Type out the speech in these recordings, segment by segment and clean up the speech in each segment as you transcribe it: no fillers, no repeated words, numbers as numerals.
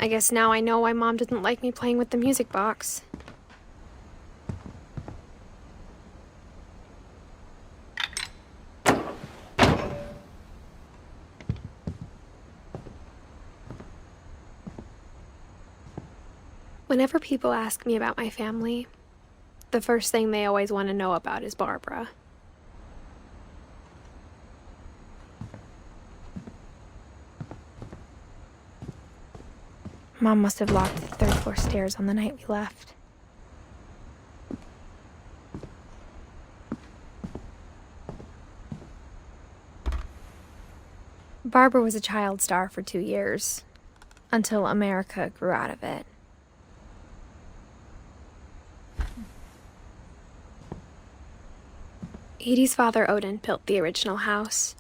I guess now I know why Mom didn't like me playing with the music box. Whenever people ask me about my family, the first thing they always want to know about is Barbara. Mom must have locked the third floor stairs on the night we left. Barbara was a child star for 2 years, until America grew out of it. Edie's father, Odin, built the original house.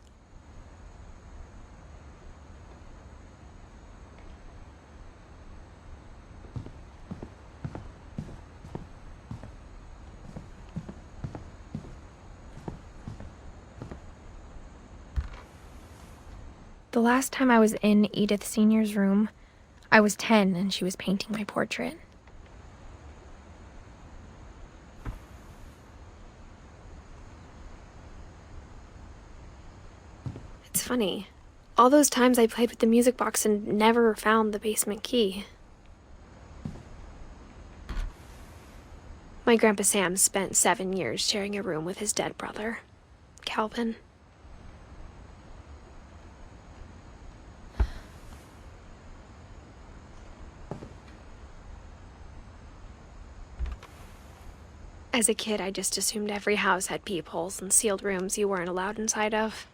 The last time I was in Edith Sr.'s room, I was 10 and she was painting my portrait. It's funny. All those times I played with the music box and never found the basement key. My Grandpa Sam spent 7 years sharing a room with his dead brother, Calvin. As a kid, I just assumed every house had peepholes and sealed rooms you weren't allowed inside of.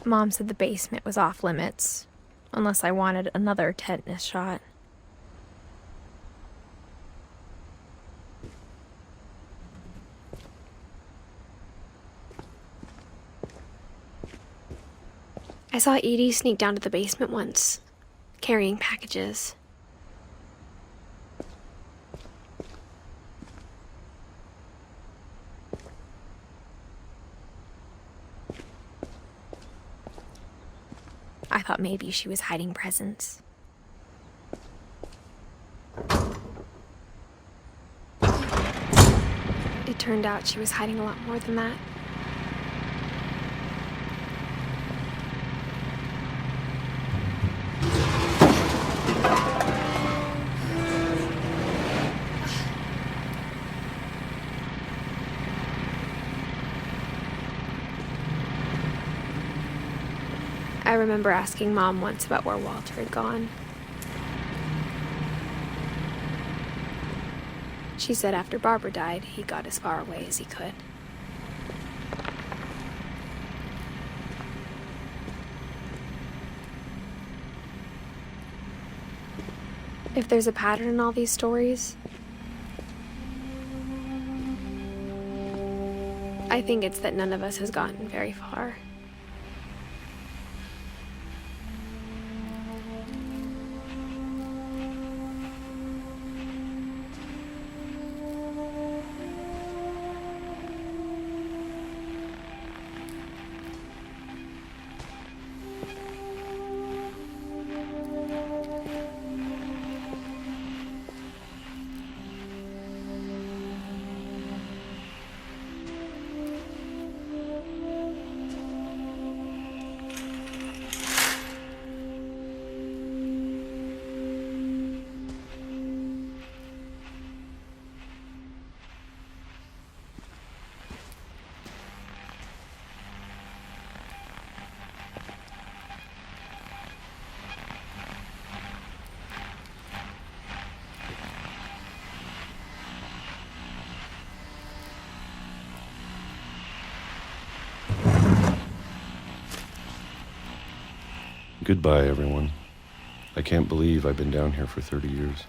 Mom said the basement was off limits, unless I wanted another tetanus shot. I saw Edie sneak down to the basement once, carrying packages. I thought maybe she was hiding presents. It turned out she was hiding a lot more than that. I remember asking Mom once about where Walter had gone. She said after Barbara died, he got as far away as he could. If there's a pattern in all these stories, I think it's that none of us has gotten very far. Goodbye, everyone. I can't believe I've been down here for 30 years.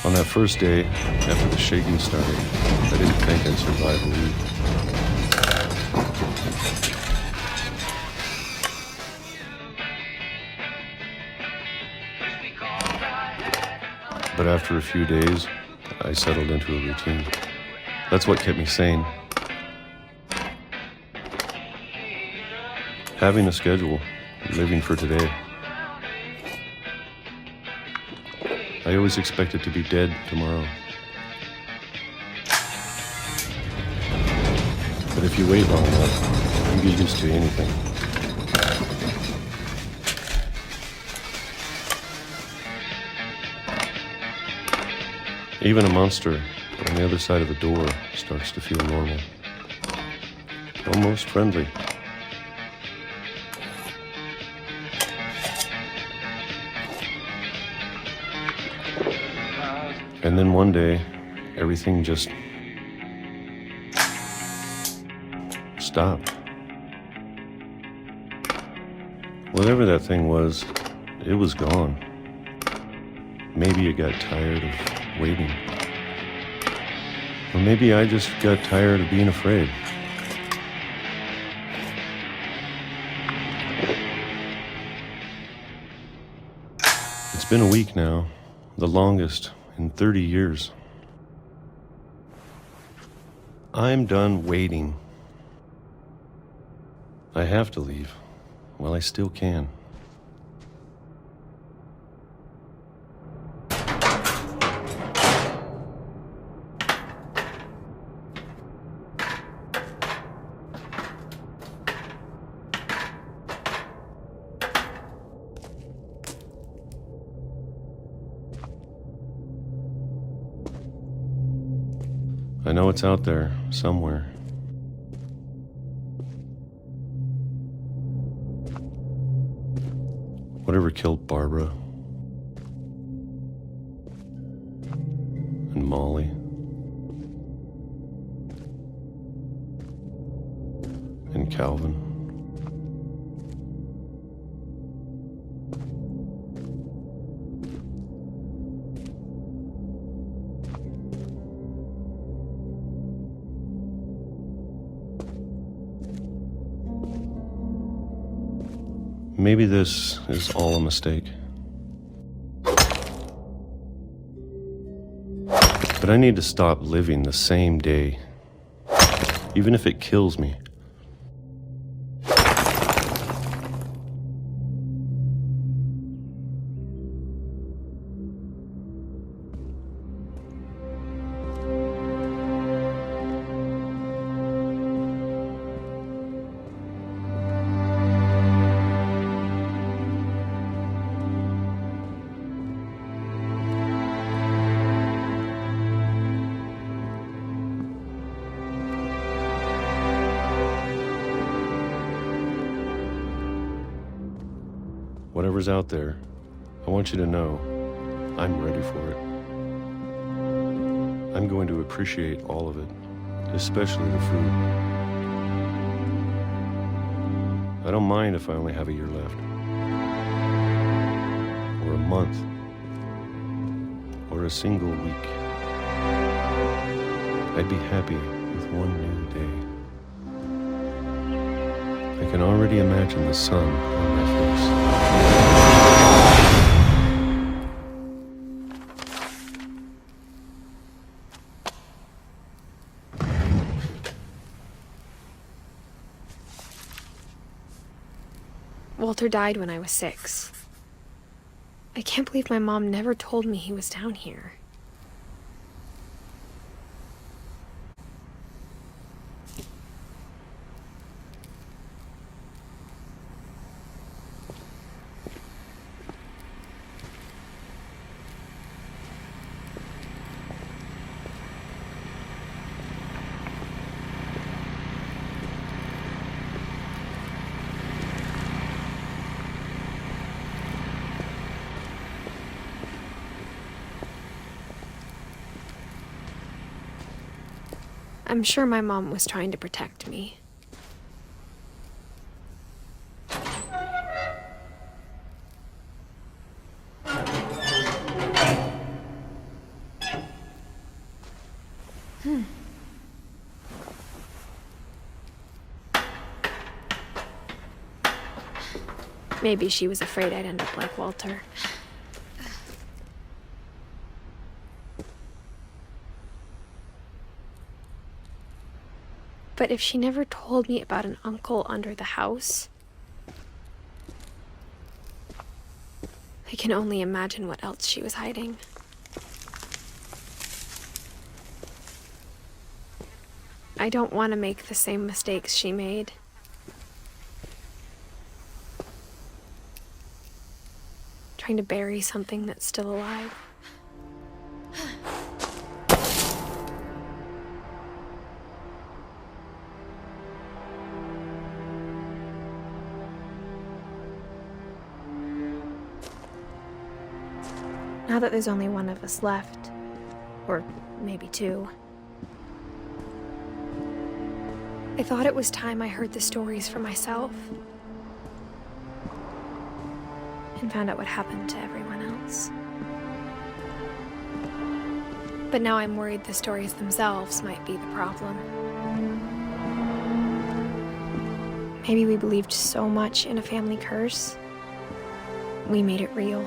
On that first day, after the shaking started, I didn't think I'd survive a week. But after a few days, I settled into a routine. That's what kept me sane. Having a schedule, living for today. I always expected to be dead tomorrow. But if you wait long enough, you get used to anything. Even a monster on the other side of the door starts to feel normal. Almost friendly. And then one day, everything just stopped. Whatever that thing was, it was gone. Maybe it got tired of waiting. Or maybe I just got tired of being afraid. It's been a week now, the longest in 30 years. I'm done waiting. I have to leave while I still can. I know it's out there, somewhere. Whatever killed Barbara and Molly and Calvin. Maybe this is all a mistake. But I need to stop living the same day, even if it kills me. Whatever's out there, I want you to know I'm ready for it. I'm going to appreciate all of it, especially the food. I don't mind if I only have a year left, or a month, or a single week. I'd be happy with one new day. I can already imagine the sun on my face. Walter died when I was 6. I can't believe my mom never told me he was down here. I'm sure my mom was trying to protect me. Maybe she was afraid I'd end up like Walter. But if she never told me about an uncle under the house, I can only imagine what else she was hiding. I don't want to make the same mistakes she made. Trying to bury something that's still alive. Now that there's only one of us left, or maybe 2, I thought it was time I heard the stories for myself and found out what happened to everyone else. But now I'm worried the stories themselves might be the problem. Maybe we believed so much in a family curse, we made it real.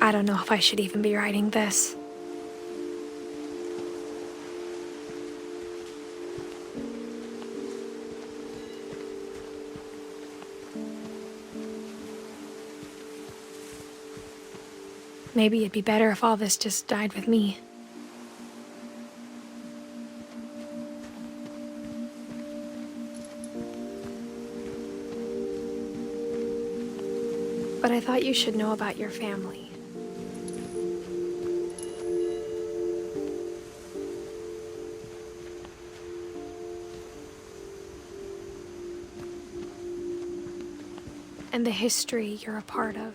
I don't know if I should even be writing this. Maybe it'd be better if all this just died with me. But I thought you should know about your family. And the history you're a part of.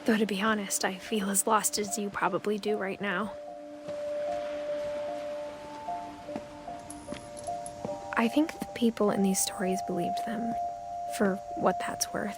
Though to be honest, I feel as lost as you probably do right now. I think the people in these stories believed them, for what that's worth.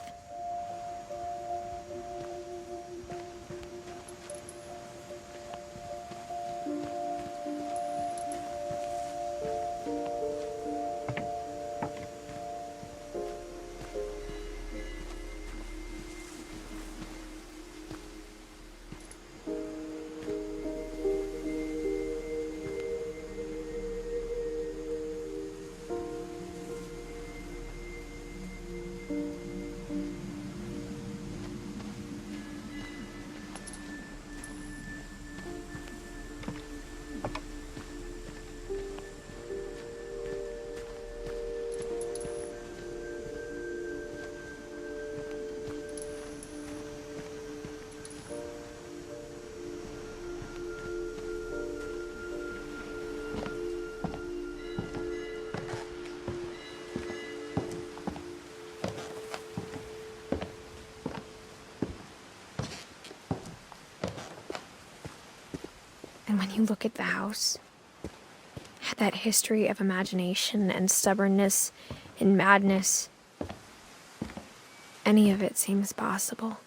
And when you look at the house, that history of imagination and stubbornness and madness, any of it seems possible.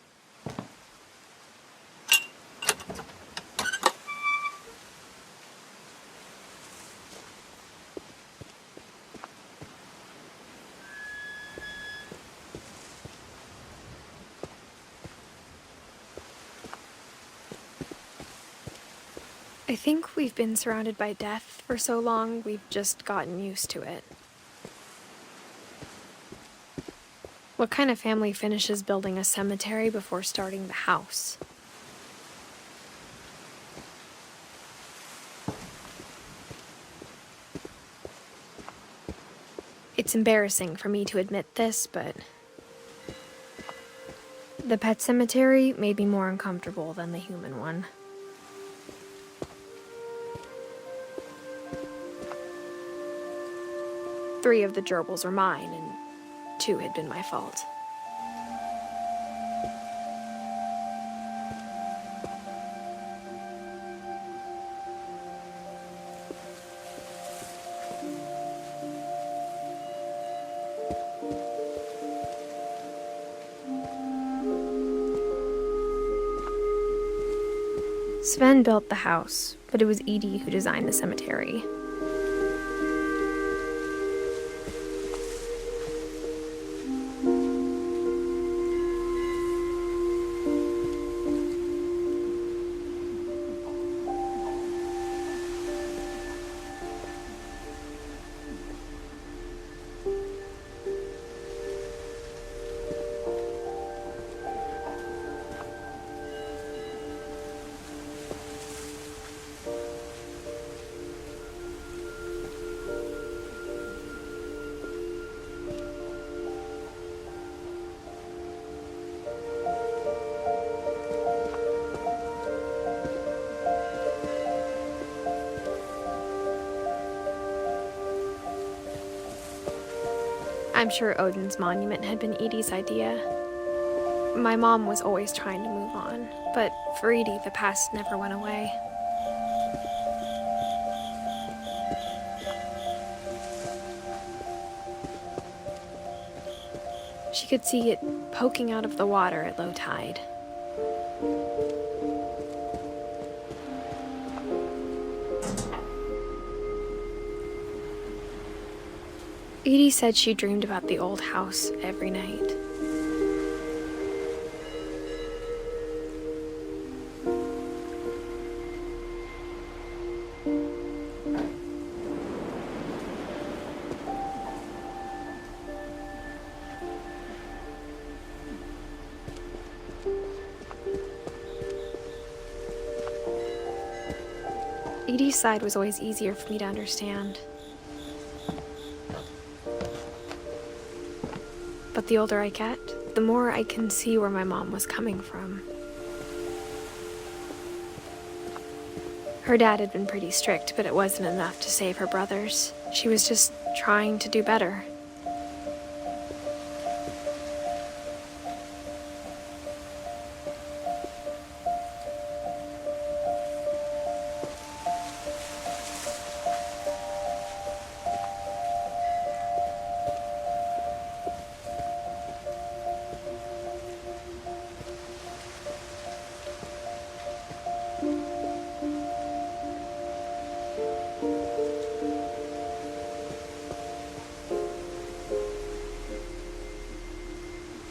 I think we've been surrounded by death for so long, we've just gotten used to it. What kind of family finishes building a cemetery before starting the house? It's embarrassing for me to admit this, but the pet cemetery made me more uncomfortable than the human one. Three of the gerbils were mine, and 2 had been my fault. Sven built the house, but it was Edie who designed the cemetery. I'm sure Odin's monument had been Edie's idea. My mom was always trying to move on, but for Edie, the past never went away. She could see it poking out of the water at low tide. Edie said she dreamed about the old house every night. Edie's side was always easier for me to understand. But the older I get, the more I can see where my mom was coming from. Her dad had been pretty strict, but it wasn't enough to save her brothers. She was just trying to do better.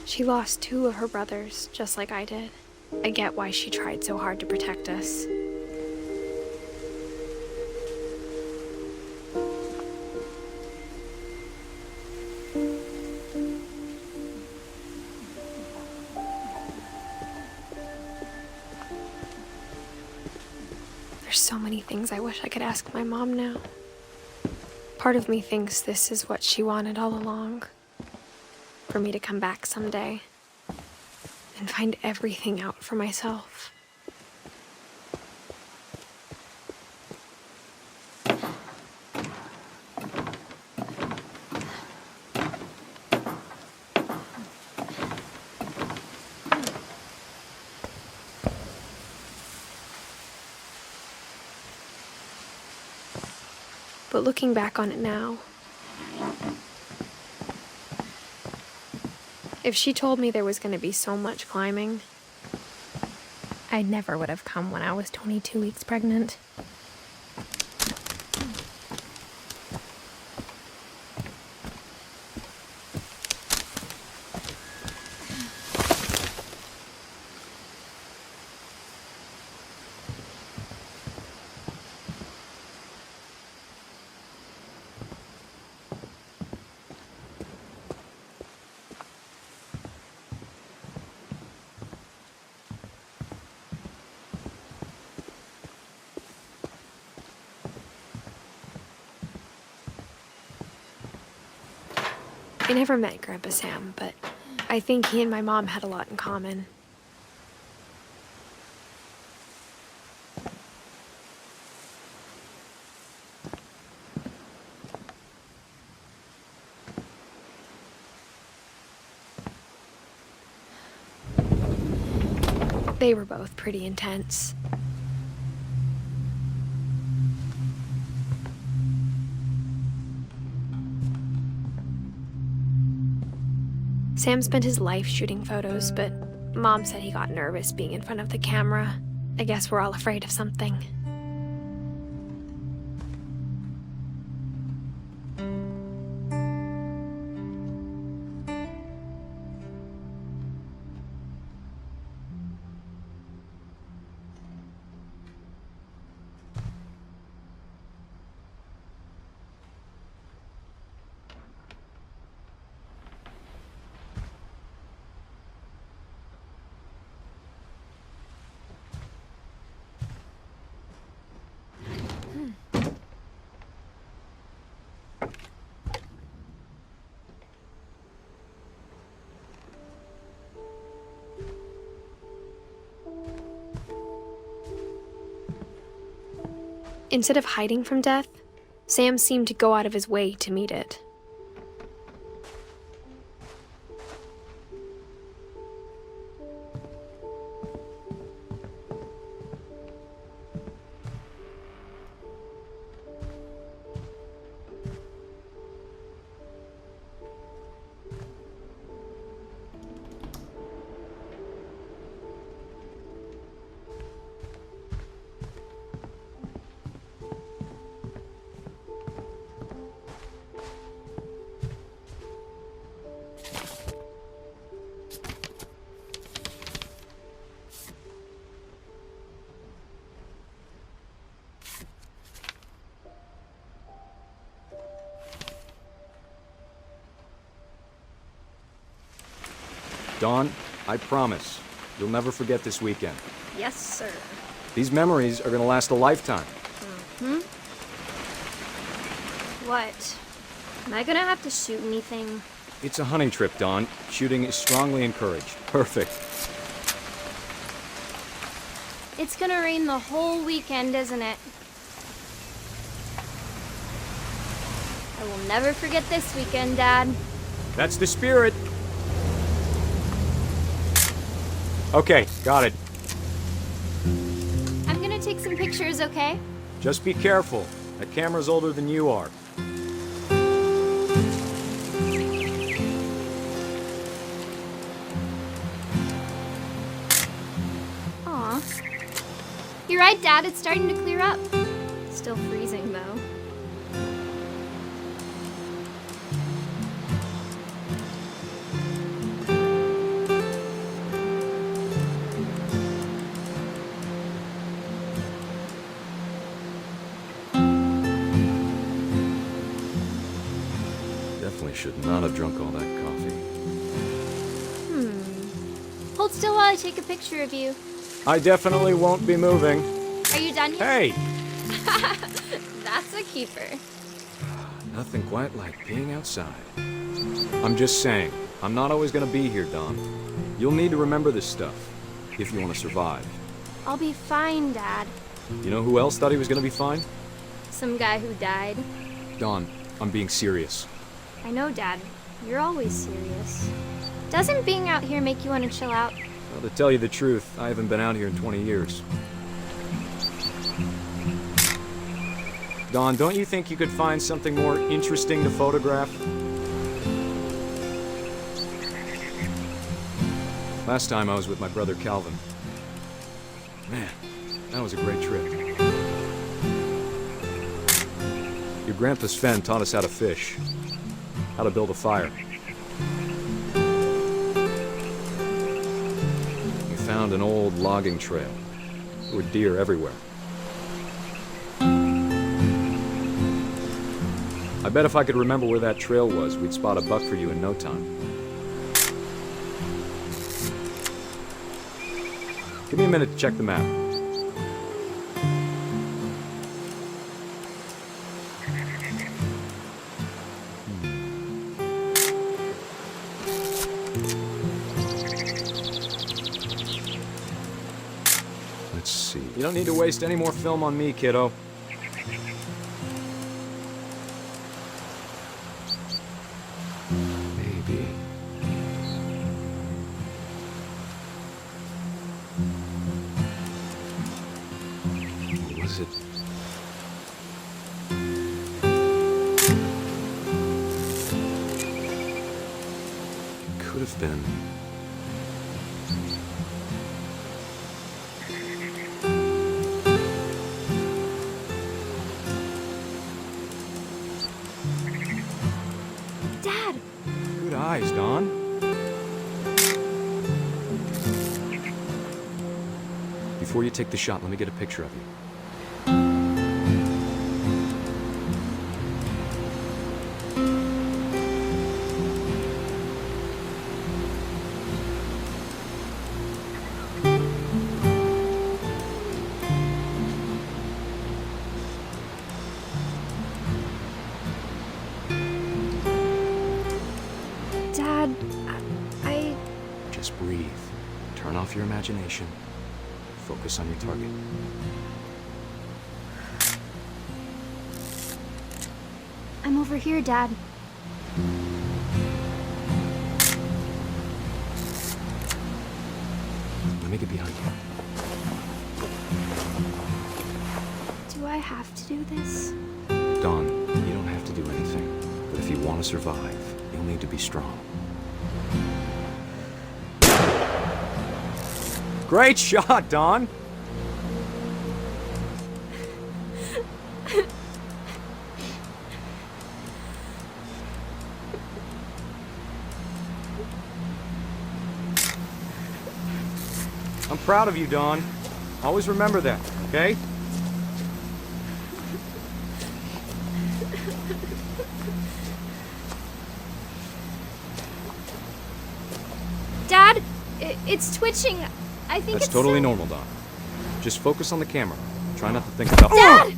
She lost 2 of her brothers, just like I did. I get why she tried so hard to protect us. There's so many things I wish I could ask my mom now. Part of me thinks this is what she wanted all along. For me to come back someday and find everything out for myself. But looking back on it now, if she told me there was going to be so much climbing, I never would have come when I was 22 weeks pregnant. I never met Grandpa Sam, but I think he and my mom had a lot in common. They were both pretty intense. Sam spent his life shooting photos, but Mom said he got nervous being in front of the camera. I guess we're all afraid of something. Instead of hiding from death, Sam seemed to go out of his way to meet it. Dawn, I promise, you'll never forget this weekend. Yes, sir. These memories are gonna last a lifetime. What? Am I gonna have to shoot anything? It's a hunting trip, Dawn. Shooting is strongly encouraged. Perfect. It's gonna rain the whole weekend, isn't it? I will never forget this weekend, Dad. That's the spirit. Okay, got it. I'm gonna take some pictures, okay? Just be careful. That camera's older than you are. Aw. You're right, Dad. It's starting to clear up. Still freezing, though. Definitely should not have drunk all that coffee. Hold still while I take a picture of you. I definitely won't be moving. Are you done yet? Hey! That's a keeper. Nothing quite like being outside. I'm just saying, I'm not always gonna be here, Dawn. You'll need to remember this stuff, if you want to survive. I'll be fine, Dad. You know who else thought he was gonna be fine? Some guy who died. Dawn, I'm being serious. I know, Dad. You're always serious. Doesn't being out here make you want to chill out? Well, to tell you the truth, I haven't been out here in 20 years. Dawn, don't you think you could find something more interesting to photograph? Last time I was with my brother Calvin. Man, that was a great trip. Your grandpa Sven taught us how to fish, how to build a fire. We found an old logging trail. There were deer everywhere. I bet if I could remember where that trail was, we'd spot a buck for you in no time. Give me a minute to check the map. Let's see. You don't need to waste any more film on me, kiddo. Maybe. What was it? It could have been. Dad! Good eyes, Dawn. Before you take the shot, let me get a picture of you. Dad, I... Just breathe. Turn off your imagination. Focus on your target. I'm over here, Dad. Let me get behind you. Do I have to do this? Dawn, you don't have to do anything. But if you want to survive, you'll need to be strong. Great shot, Dawn! I'm proud of you, Dawn. Always remember that, okay? Dad, it's twitching. I think That's it's totally normal, Dawn. Just focus on the camera. Try not to think about— Dad!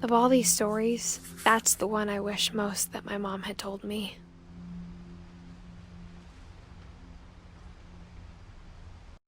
Of all these stories, that's the one I wish most that my mom had told me.